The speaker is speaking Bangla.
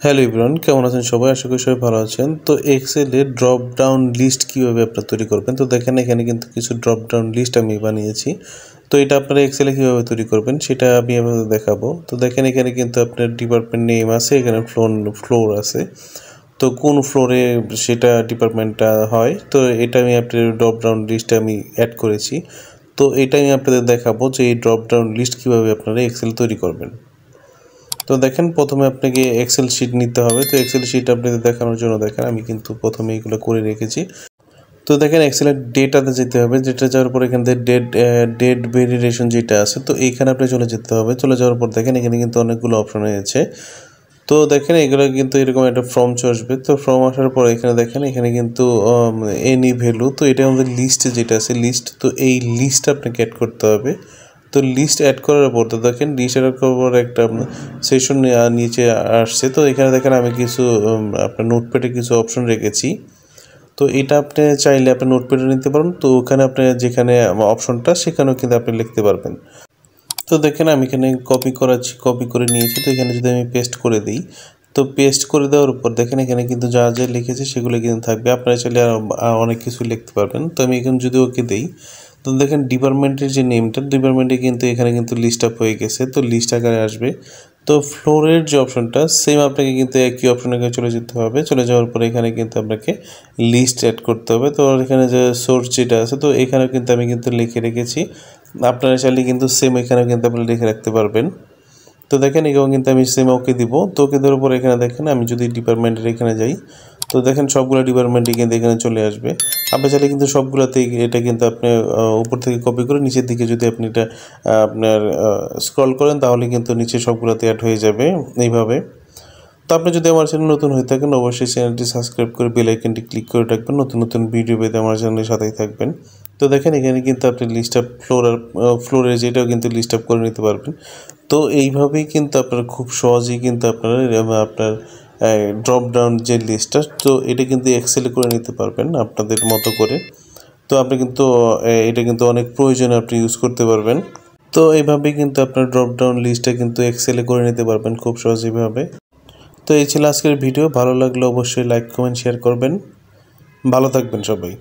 হ্যালো এভরিওয়ান, কেমন আছেন সবাই? আশা করি সবাই ভালো আছেন। তো এক্সেলে ড্রপ ডাউন লিস্ট কীভাবে আপনারা তৈরি করবেন, তো দেখেন এখানে কিন্তু কিছু ড্রপ ডাউন লিস্ট আমি বানিয়েছি। তো এটা আপনারা এক্সেলে কীভাবে তৈরি করবেন সেটা আমি আপনাদের দেখাবো। তো দেখেন এখানে কিন্তু আপনার ডিপার্টমেন্ট নেম আছে, এখানে ফ্লোর আছে। তো কোন ফ্লোরে সেটা ডিপার্টমেন্টটা হয়, তো এটা আমি আপনার ড্রপ ডাউন লিস্টে আমি অ্যাড করেছি। তো এটা আমি আপনাদের দেখাবো যে এই ড্রপ ডাউন লিস্ট কীভাবে আপনারা এক্সেল তৈরি করবেন। তো দেখেন প্রথমে আপনাকে এক্সেল শিট নিতে হবে। তো এক্সেল শিট আপনাদের দেখানোর জন্য দেখেন আমি কিন্তু প্রথমে এইগুলো করে রেখেছি। তো দেখেন এক্সেলের ডেটাতে যেতে হবে, যেটা যাওয়ার পর এখান থেকে ডেট ভেরিয়েশন যেটা আছে, তো এইখানে আপনি চলে যেতে হবে। চলে যাওয়ার পর দেখেন এখানে কিন্তু অনেকগুলো অপশন হয়েছে। তো দেখেন এগুলো কিন্তু এরকম একটা ফর্ম আসবে। তো ফর্ম আসার পর এখানে দেখেন এখানে কিন্তু এনি ভ্যালু, তো এটা আমাদের লিস্টে যেটা আছে লিস্ট, তো এই লিস্ট আপনাকে অ্যাড করতে হবে। তো লিস্ট অ্যাড করার পর তো দেখেন লিস্ট অ্যাড করার পর একটা সেশন নিচে আসছে। তো এখানে দেখেন আমি কিছু আপনার নোটপ্যাডে কিছু অপশন রেখেছি। তো এটা আপনি চাইলে আপনি নোটপ্যাডে নিতে পারেন। তো ওখানে আপনি যেখানে অপশনটা সেখানেও কিন্তু আপনি লিখতে পারবেন। তো দেখেন আমি এখানে কপি করে নিয়েছি। তো এখানে যদি আমি পেস্ট করে দিই, তো পেস্ট করে দেওয়ার উপর দেখেন এখানে কিন্তু যা যা লিখেছে সেগুলো কিন্তু থাকবে। আপনারা চাইলে অনেক কিছু লিখতে পারবেন। তো আমি এখন যদি ওকে দিই, তো দেখেন ডিপার্টমেন্টের যে নেমটা, ডিপার্টমেন্টে কিন্তু এখানে কিন্তু লিস্ট আপ হয়ে গেছে। তো লিস্ট আকারে আসবে। তো ফ্লোরের যে অপশনটা সেম আপনাকে কিন্তু একই অপশনে চলে যেতে হবে। চলে যাওয়ার পরে এখানে কিন্তু আপনাকে লিস্ট অ্যাড করতে হবে। তো এখানে যে সোর্স যেটা আছে, তো এখানেও কিন্তু আমি কিন্তু লিখে রেখেছি। আপনারা চাইলে কিন্তু সেম এখানেও কিন্তু আপনি লিখে রাখতে পারবেন। তো দেখেন এখানেও কিন্তু আমি সেম ওকে দিব। তো ওকে দেওয়ার পর এখানে দেখেন আমি যদি ডিপার্টমেন্টের এখানে যাই, তো দেখেন সবগুলো ডিপার্টমেন্টে কিন্তু এখানে চলে আসবে। আপনি চাইলে কিন্তু সবগুলোতে এটা কিন্তু আপনি উপর থেকে কপি করে নিচের দিকে যদি আপনি এটা আপনার স্ক্রল করেন, তাহলে কিন্তু নিচে সবগুলোতে অ্যাড হয়ে যাবে এইভাবে। তো আপনি যদি আমার চ্যানেল নতুন হয়ে থাকেন, অবশ্যই চ্যানেলটি সাবস্ক্রাইব করে বেল আইকনটি ক্লিক করে রাখবেন। নতুন নতুন ভিডিও পেতে আমার চ্যানেলের সাথেই থাকবেন। তো দেখেন এখানে কিন্তু আপনি লিস্ট আপ ফ্লোরে যেটাও কিন্তু লিস্ট আপ করে নিতে পারবেন। তো এইভাবেই কিন্তু আপনারা খুব সহজেই কিন্তু আপনারা আপনার ড্রপ ডাউন যে লিস্টটা, তো এটা কিন্তু এক্সেলে করে নিতে পারবেন আপনাদের মতো করে। তো আপনি কিন্তু এটা কিন্তু অনেক প্রয়োজনে আপনি ইউজ করতে পারবেন। তো এইভাবেই কিন্তু আপনার ড্রপ ডাউন লিস্টটা কিন্তু এক্সেলে করে নিতে পারবেন খুব সহজভাবে। তো এই ছিল আজকের ভিডিও। ভালো লাগলে অবশ্যই লাইক কমেন্ট শেয়ার করবেন। ভালো থাকবেন সবাই।